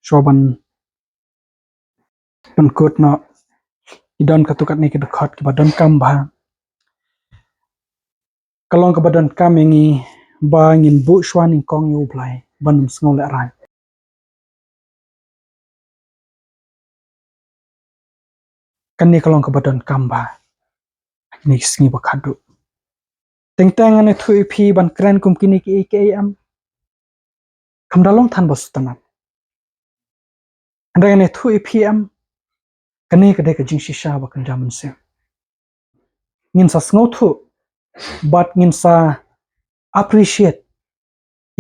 shoban pan kot na idon katukat ni ke khot ki ba don kam ba kalong ka badan kam yangi ba ngin bu shwan in kong yu blai ban sngol le ran kan ni kalong ka badan kam ba ni sngi ba khadu teng teng ane thui phi ban kran kum kini ki ke am kam dalong than ba sutanat ande ane thui phi am kani ka de ka jing shisha ba kan jaman se ngin sa sngo thu but ngin sa appreciate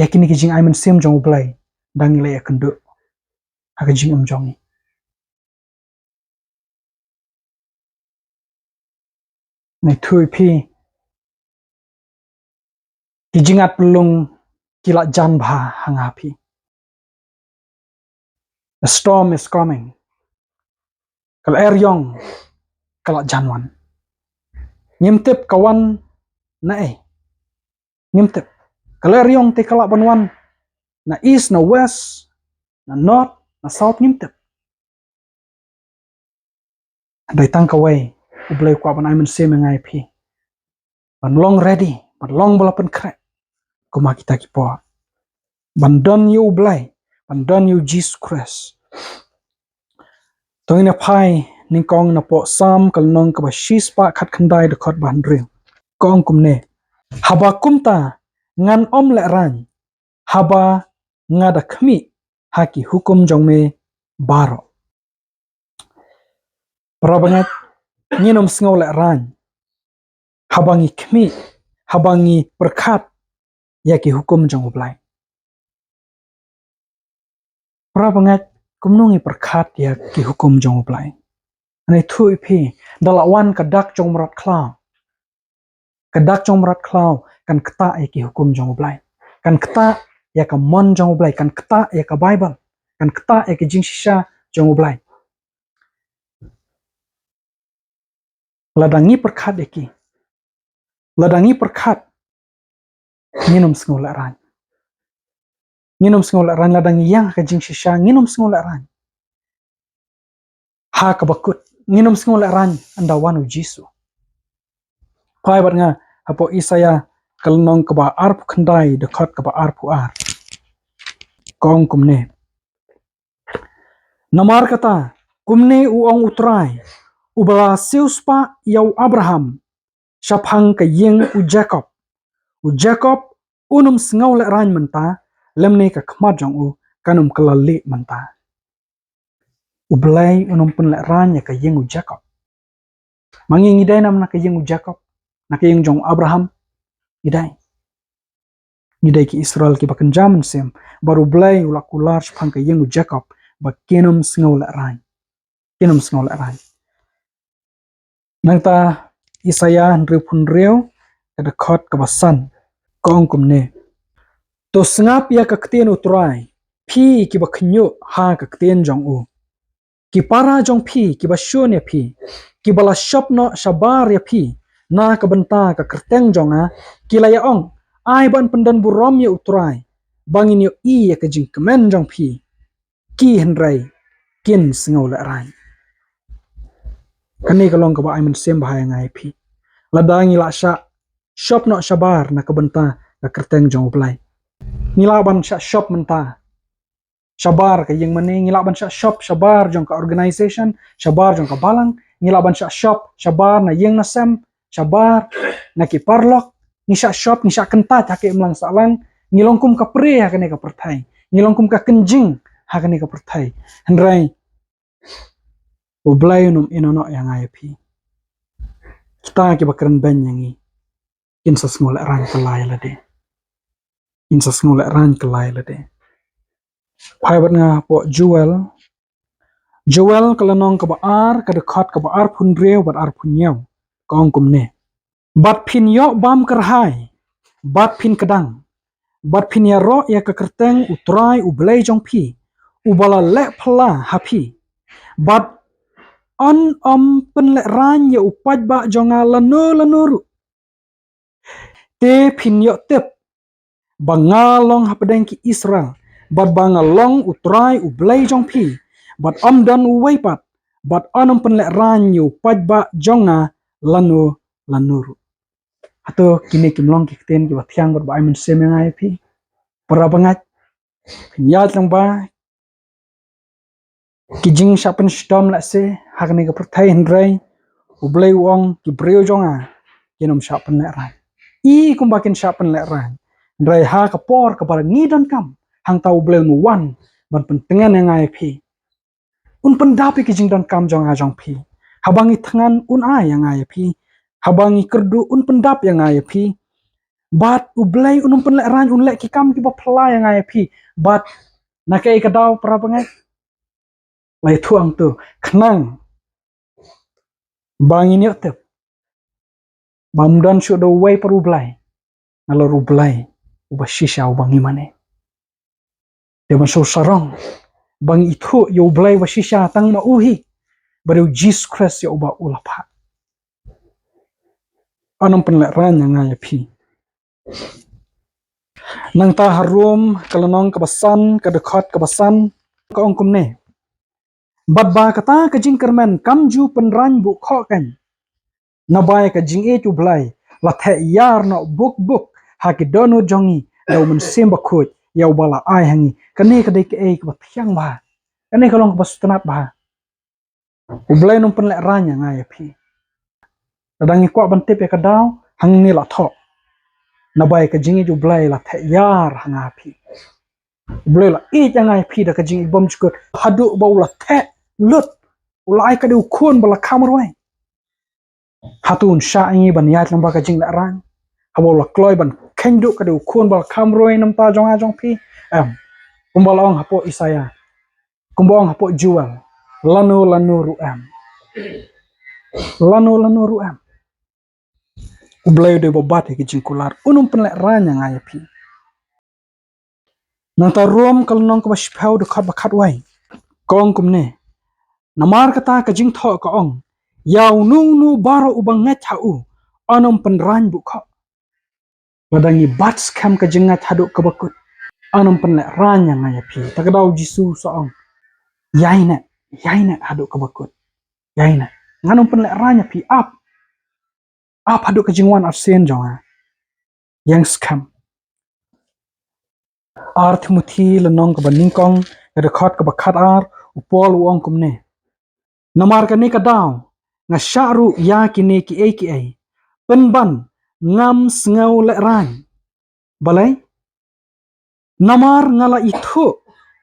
yakini ki jing ai man sem jong blai dang le kan do ha ka jing am jong ni nei thui phi ki jingat lung kila jan bha hanga phi the storm is coming kal eryong kala janwan nyimtep kawan na nyimtep kal eryong te kala banwan na east na west na north na south nyimtep dai tang kawai ublai kwa ban ai man se mengai phi ban long ready ban long balapan kre kuma kita ki po ban don yu ublai ban don yu jesus christ to ina phai ning kong na po sam kal nong ka ba shis pa khat khandai de khot ban ring kong kumne haba kumta ngan om le ran haba ngada khmi haki hukum jongme baro prabangat nginom sngo le ran habangi khmi habangi perkhat yaki hukum jong blai prabangat kumnungi perkhat yaki hukum jong blai ane thui phi dalawan kadak jong marat klau kadak jong marat klau kan kta yaki hukum jong blai kan kta yaka mon jong blai kan kta yaka bible kan kta yaki jing shisha jong blai ladangi perkhat yaki ladangi perkhat nginom sngo le ran nginom sngo le ran ladang yang ka jing shisha nginom sngo le ran ha ka bakut nginom sngo le ran anda wanu jisu pai bat nga apo isaya kalnong ka ba arp khandai de khot ka ba arpu ar kong kumne namar kata kumne uong utrai ubala siuspa yau abraham shaphang ka yeng u jacob unum sngo le ran manta lemne ka khmat jong kanum kalali manta ublai unum pun le ran ya ka yeng jacob mangi ngidai nam na ka yeng jacob na ka yeng jong abraham ngidai ki israel ki bakan jaman sem baru blai ula kular phang ka yeng jacob ba kenum sngo le ran kenum sngo le ran nangta isaya ndre phun reu ka khot ka basan kong kumne to snap ya ka ktien utrai phi ki ba khnyo ha ka ktien jong ki para jong phi ki ba shon ya phi ki bala shop no shabar ya phi na ka banta ka kerteng jonga ki la ya ong ai ban pandan burom ya utrai bangin yo I ya ka jing kemen jong phi ki henrai kin sngo la ran kani ka long ka ba ai man sem ba ngai phi ladangi la sha shop no shabar na ka banta ka kerteng jong blai ngila ban sha shop menta shabar ka yeng mane ngila ban sha shop shabar jong ka organization shabar jong ka balang ngila ban sha shop shabar na yeng na sem shabar na ki parlok ni sha shop ni sha kenta ta ke mlang salang ngilong kum ka pre ha kane ka perthai ngilong kum ka kenjing ha kane ka perthai hendrai ublai num inono yang ai phi kita ki bakran ben yangi insa smol ran kalai lade insa smol ran kalai lade Pai bat nga po Joel kalanong kabaar kadekhat kabaar pun reu bat ar pun yaw kaong kumne. Bat pin yo bam kerhai, bat pin kedang, bat pin ya ro ya kekerteng utrai ublei jong pi, ubala le pala hapi. Bat on pen le ran ya upaj ba jonga lanuru. Te pin yo tep bangalong hapedeng ki Israel, bat bangalong utrai ublei jong pi, bat dan uweipat, bat on pen le ran ya upaj ba jonga lanuru. Atau kini kimlong kikten ki bathiang bat ba men semengai pi para bangat pinyat lang ba kijing shapen stom la se hakne ka perthai hendrai ublei wong ki breu jonga kinom shapen le ran I kumbakin shapen le ran ndrai ha ka por ka para ngidan kam hang tau ublei nu wan ban pentengan ngai pi un pendapi kijing dan kam jonga jong pi habangi tangan un ai yang ai pi habangi kerdu un pendap yang ai pi bat ublei unum pen le ran un le ki kam ki ba pla yang ai pi bat nakai ka dau para bangai lai thuang tu khnang bangin yo tep bamdan shu do wai per ublai ngalo rublai ubashisha ubangi mane de ban so sarong bang itu yo ublai washisha tang ma uhi baru Jesus Christ yo uba ulapa anum pen le ran yang ai pi nang ta harum kalanong kabasan kadekhat kabasan ka ongkum ne bat ba kata kajing kermen kamju penran bu kho kan nabai kajing e tu blai la the yar no buk ha ki dono jongi do men semba khot yau bala ai hangi kane kade ke e ka thiang ba kane kalong ka bastanat ba ublai num pen le ran yang ai pi dadangi kwa ban tep ka daw hang ni la tho nabai kajing e tu blai la the yar hanga pi ublai la e yang ai pi da kajing bom chukut hadu ba ula the lut ulai ka de khon bala khamroi hatun sha ingi ban yat lamba ka jing la ran habol kloi ban khendu ka de khon bal khamroi nam ta jonga jong pi kumbalong hapo Isaya kumbong hapo Joel lanu ru ublai de bobat ki jing kular unum pen le ran yang ai pi nang ta rom kal nong ka bashpau de khat wai kong kumne namar kata ka jing tho ka ong yau nu baro ubang ngat hau anom penran bu kho badangi bats kam ka jingat hadu ka bakut anom pen le ran yang ai pi takadau jisu so ong yaina hadu ka bakut yaina nganom pen le ran pi up hadu ka jingwan arsen jonga yang skam Timothy lenong ka baningkong ka khat ka bakhat ar upol uong kumne namar ka ni ka daw nga syaru ya kini ki ai penban ngam sngau le ran balai namar ngala itu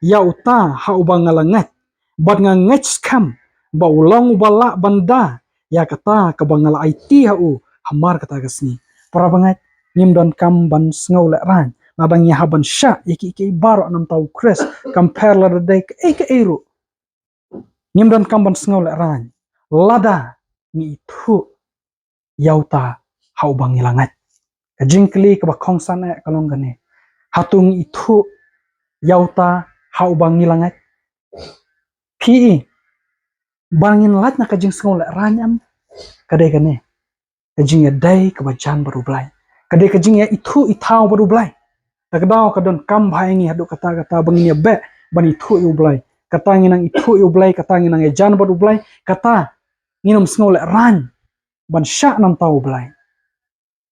ya uta ha ubang ngala ngat bat nga ngat skam ba ulang ubala banda ya kata ka bangala IT hu hamar kata gasni para bangat nim don kam ban sngau le ran nadang ya haban sya iki baro nam tau kres compare la de ke eru nim don kam ban sngau le ran lada ni itu yauta ha ubang ilangat kajingkli ka bakong sana kalong gane hatung itu yauta ha ubang ilangat pi bangin lat na kajing sngol ranyam kade kane kajing ya dai ka bajan baru blai kade kajing ya itu itau baru blai takdau kadon kam bhaingi hadu kata bangin ya be ban itu yu blai kata nginang itu yu blai kata nginang ya jan baru blai kata nginom sngol ran ban sya nam tau blai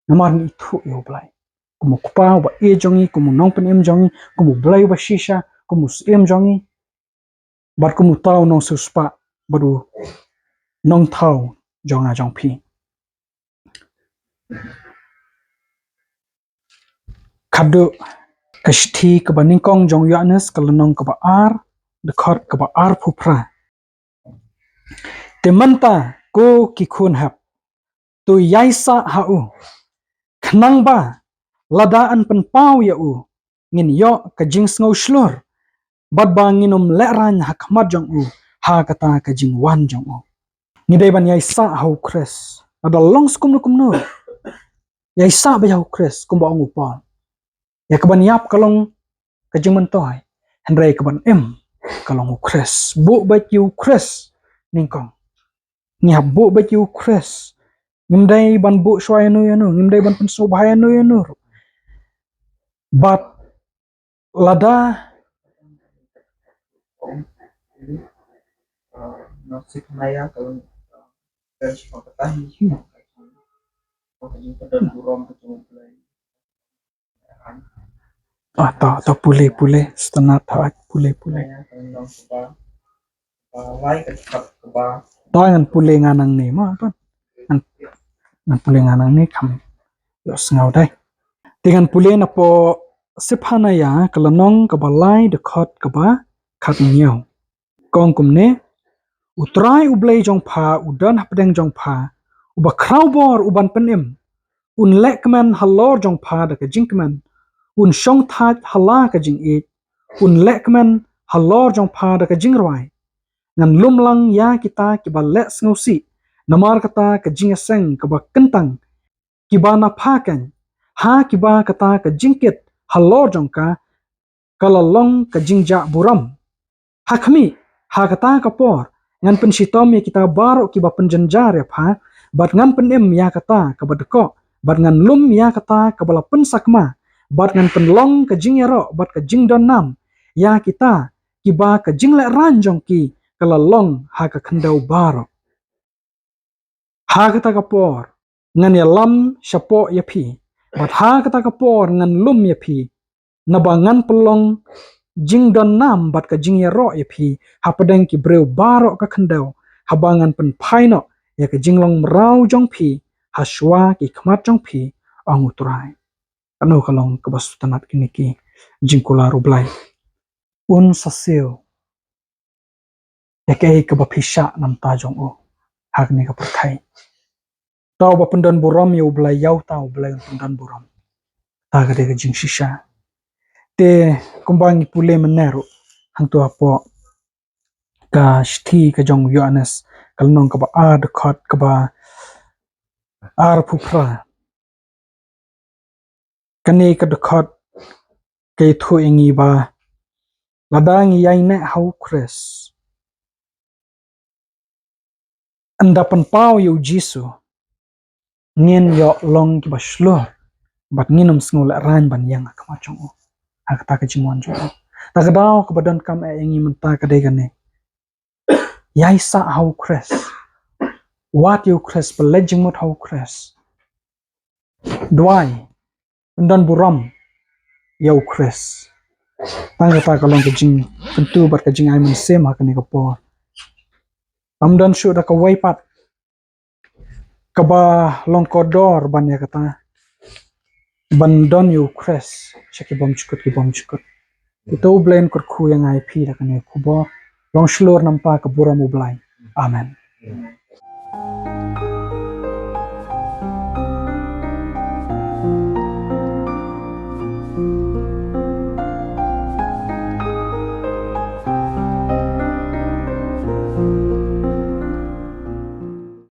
namar ni itu yu blai kumu kupa ba e jongi kumu nong pen em jongi kumu blai ba shisha kumu em jongi bar kumu tau nong suspa baru nong tau jonga jong pi kadu kashti ka baningkong jong Yohanes kalanong ka ba ar dekhot ka ba ar phupra temanta ko ki khun hap tu yaisa hau khnang ba lada an pen pau ya u ngin yo ka jing sngo shlor bat banginom le ran hakmat jong u ha kata ka jing wan jong u ni dai ban yai sa hau kres ada long skum kum no yai sa ba hau kres kum ba ong upal ya ka ban yap kalong ka jing man toy handrai ka ban em kalong u kres bu ba yu kres ning kong ni hab bu ba yu kres ngim dai ban bu shwai no ya no ngim dai ban pen so bahaya no ya no but lada
nasib maya kalau dari semua petani makanya pada buram ketemu belai
ta pule setengah tak pule
kalau kalau lai ketat keba
toy ngan pule nganang ni ma pan ngan pule nganang ni kam yo sngau dai dengan pule na po siphana ya kalanong ka balai de khot ka ba khat nyau kong kum ne utrai ublei jong pha udan hapdeng jong pha uba kraubor uban penim un lekman halor jong pha da ka jinkman un shong that hala ka jing e un lekman halor jong pha da ka jingrwai ngan lumlang ya kita ki ba le sngosi namar kata ka jingaseng ka ba kentang ki ba na pha kan ha ki ba kata ka jingkit halor jong ka kalalong ka jingja buram hakmi ha kata ka por ngan pen shitom ya kita baro ki ba penjanjar ya pha bat ngan penem ya kata ka badko bat ngan lum ya kata ka bala pen sakma bat ngan penlong ka jingyaro bat ka jingdon nam ya kita ki ba ka jingle ranjong ki kalalong ha ka khandau baro ha kata ka por ngan ya lam shapo ya phi bat ha kata ka por ngan lum ya phi nabangan pelong jingdon nam bat ka jingyaro ya phi hapadeng ki breu baro ka khandau habangan pen phaino ya ka jinglong mrau jong phi haswa ki khmat jong phi anguturai anu kalong ka basutanat kini ki jingkula rublai un saseo ya kai ka baphisha nam ta jong o hakni ka perthai tau ba pendan buram ya ublai yau tau ublai pendan buram ta ka de ka jing shisha te kumbang pule menero hang tu apo ka shthi ka jong yohanes kalnong ka ba ad khot ka ba ar phupra kane ka de khot ke thu ingi ba ladang yai ne hau kres anda pan pau yu jisu nien yo long ki ba shlo bat nginum snul ran ban yang ka ma chong ha ka ka jingwan jo ta ka daw ka badan kam e ingi menta ka de gane yai sa hau kres what you kres ba lejing mot hau kres dwai dan buram yau kres tang ta ka long ka jing tentu bat ka jing ai mun sem ha ka ne ka por amdan shu da ka wai pat ka ba long kodor ban ya kata ban don yu kres cheki bom chukut itu blame kur khu yang ai phi da ka ne khu bo long shlor nam pa ka buram ublai amen